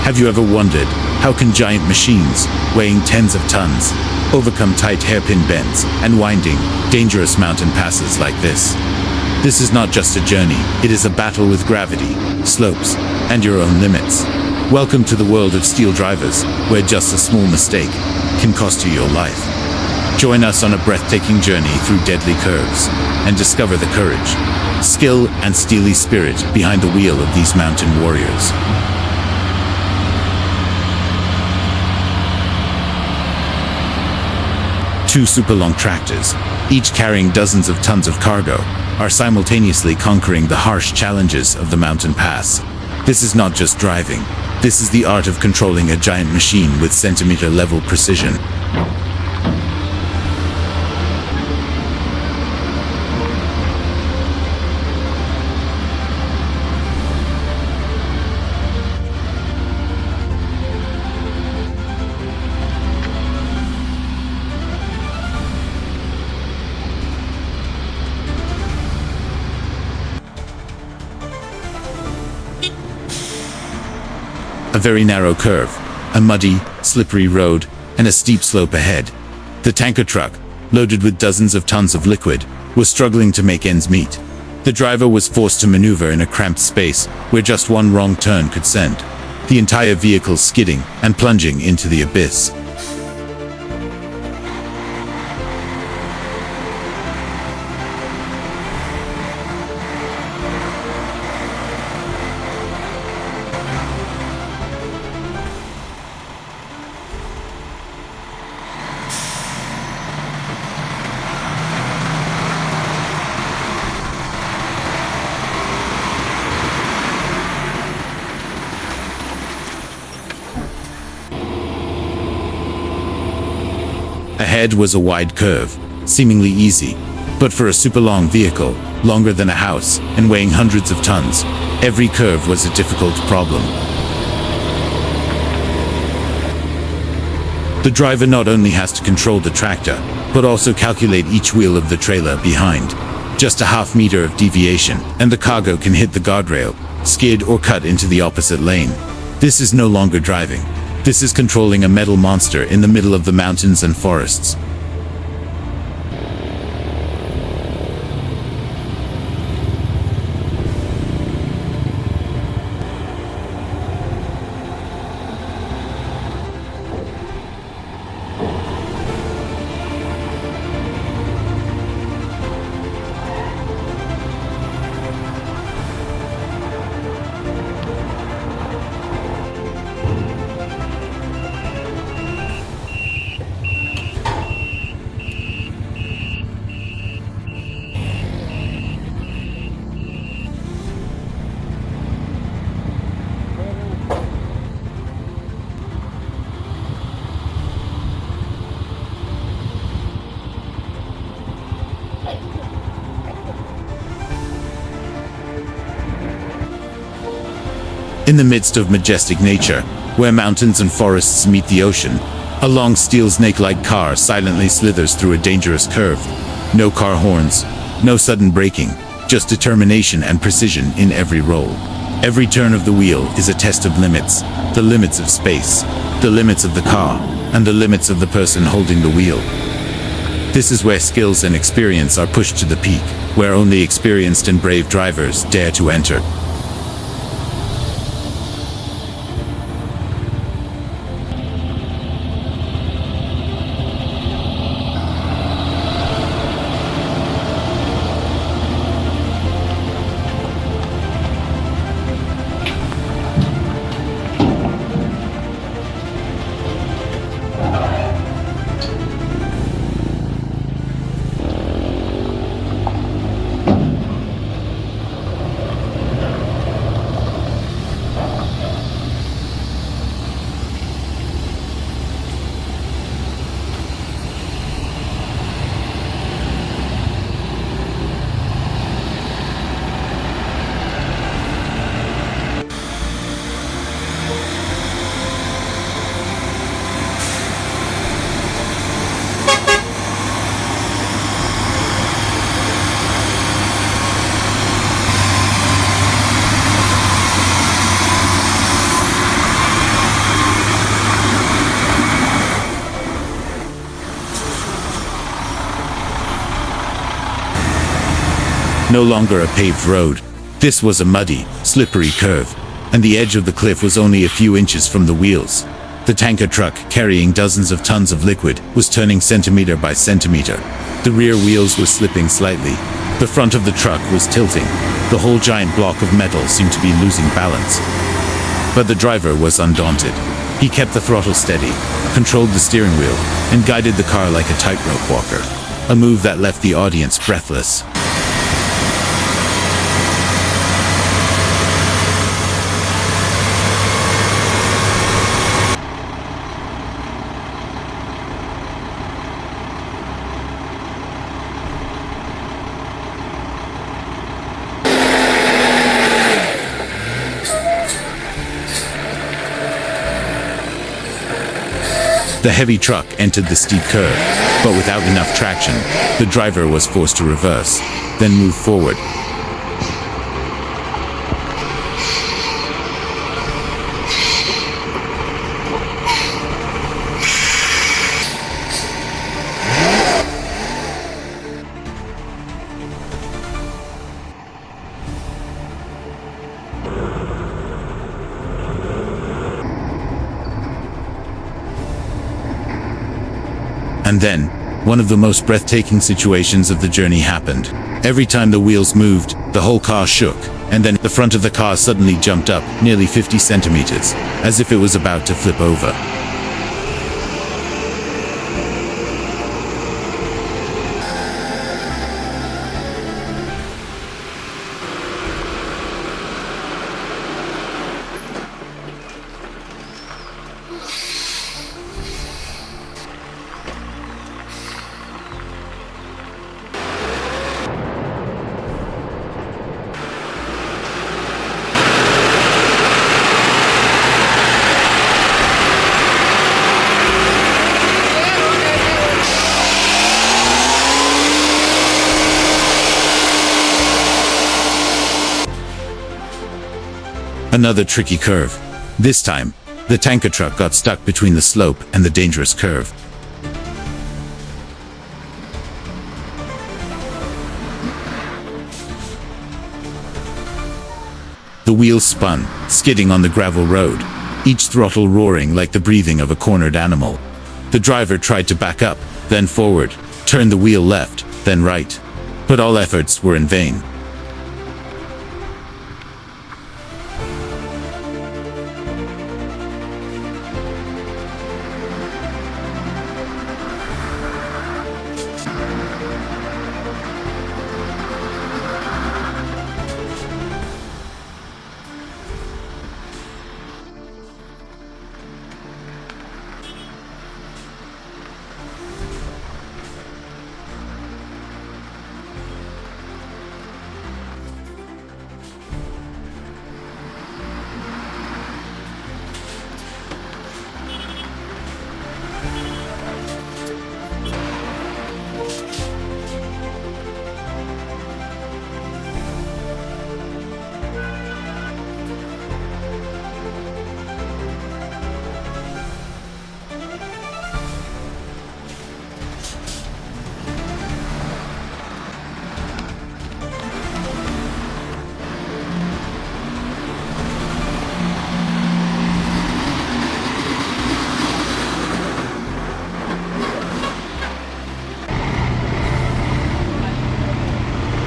Have you ever wondered, how can giant machines, weighing tens of tons, overcome tight hairpin bends and winding, dangerous mountain passes like this? This is not just a journey, it is a battle with gravity, slopes, and your own limits. Welcome to the world of steel drivers, where just a small mistake can cost you your life. Join us on a breathtaking journey through deadly curves, and discover the courage, skill, and steely spirit behind the wheel of these mountain warriors. Two super long tractors, each carrying dozens of tons of cargo, are simultaneously conquering the harsh challenges of the mountain pass. This is not just driving. This is the art of controlling a giant machine with centimeter-level precision. A very narrow curve, a muddy, slippery road, and a steep slope ahead. The tanker truck, loaded with dozens of tons of liquid, was struggling to make ends meet. The driver was forced to maneuver in a cramped space where just one wrong turn could send the entire vehicle skidding and plunging into the abyss. Ahead was a wide curve, seemingly easy, but for a super long vehicle, longer than a house and weighing hundreds of tons, every curve was a difficult problem. The driver not only has to control the tractor, but also calculate each wheel of the trailer behind. Just a half meter of deviation, and the cargo can hit the guardrail, skid or cut into the opposite lane. This is no longer driving. This is controlling a metal monster in the middle of the mountains and forests. In the midst of majestic nature, where mountains and forests meet the ocean, a long steel snake-like car silently slithers through a dangerous curve. No car horns, no sudden braking, just determination and precision in every roll. Every turn of the wheel is a test of limits, the limits of space, the limits of the car, and the limits of the person holding the wheel. This is where skills and experience are pushed to the peak, where only experienced and brave drivers dare to enter. no longer a paved road. This was a muddy, slippery curve, and the edge of the cliff was only a few inches from the wheels. The tanker truck, carrying dozens of tons of liquid, was turning centimeter by centimeter. The rear wheels were slipping slightly. The front of the truck was tilting. The whole giant block of metal seemed to be losing balance. But the driver was undaunted. He kept the throttle steady, controlled the steering wheel, and guided the car like a tightrope walker, a move that left the audience breathless. The heavy truck entered the steep curve, but without enough traction, the driver was forced to reverse, then move forward. And then, one of the most breathtaking situations of the journey happened. Every time the wheels moved, the whole car shook, and then the front of the car suddenly jumped up nearly 50 centimeters, as if it was about to flip over. Another tricky curve. This time, the tanker truck got stuck between the slope and the dangerous curve. The wheels spun, skidding on the gravel road, each throttle roaring like the breathing of a cornered animal. The driver tried to back up, then forward, turn the wheel left, then right. But all efforts were in vain.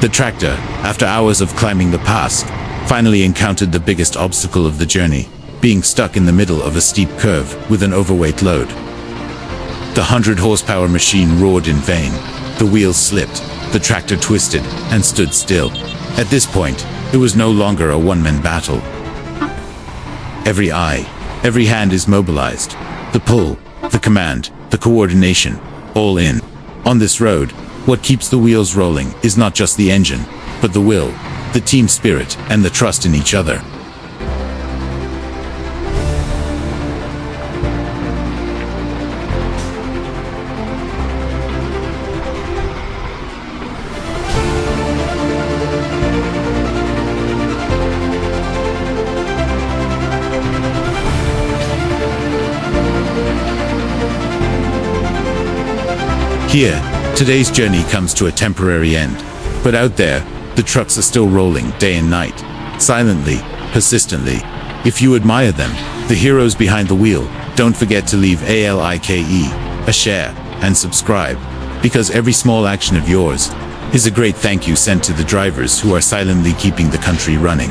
The tractor, after hours of climbing the pass, finally encountered the biggest obstacle of the journey, being stuck in the middle of a steep curve with an overweight load. The 100-horsepower machine roared in vain. The wheels slipped, the tractor twisted, and stood still. At this point, it was no longer a one-man battle. Every eye, every hand is mobilized. The pull, the command, the coordination, all in. On this road, what keeps the wheels rolling is not just the engine, but the will, the team spirit, and the trust in each other. Here, today's journey comes to a temporary end. But out there, The trucks are still rolling day and night, silently, persistently. If you admire them, the heroes behind the wheel, don't forget to leave a like, a share, and subscribe, because every small action of yours is a great thank you sent to the drivers who are silently keeping the country running.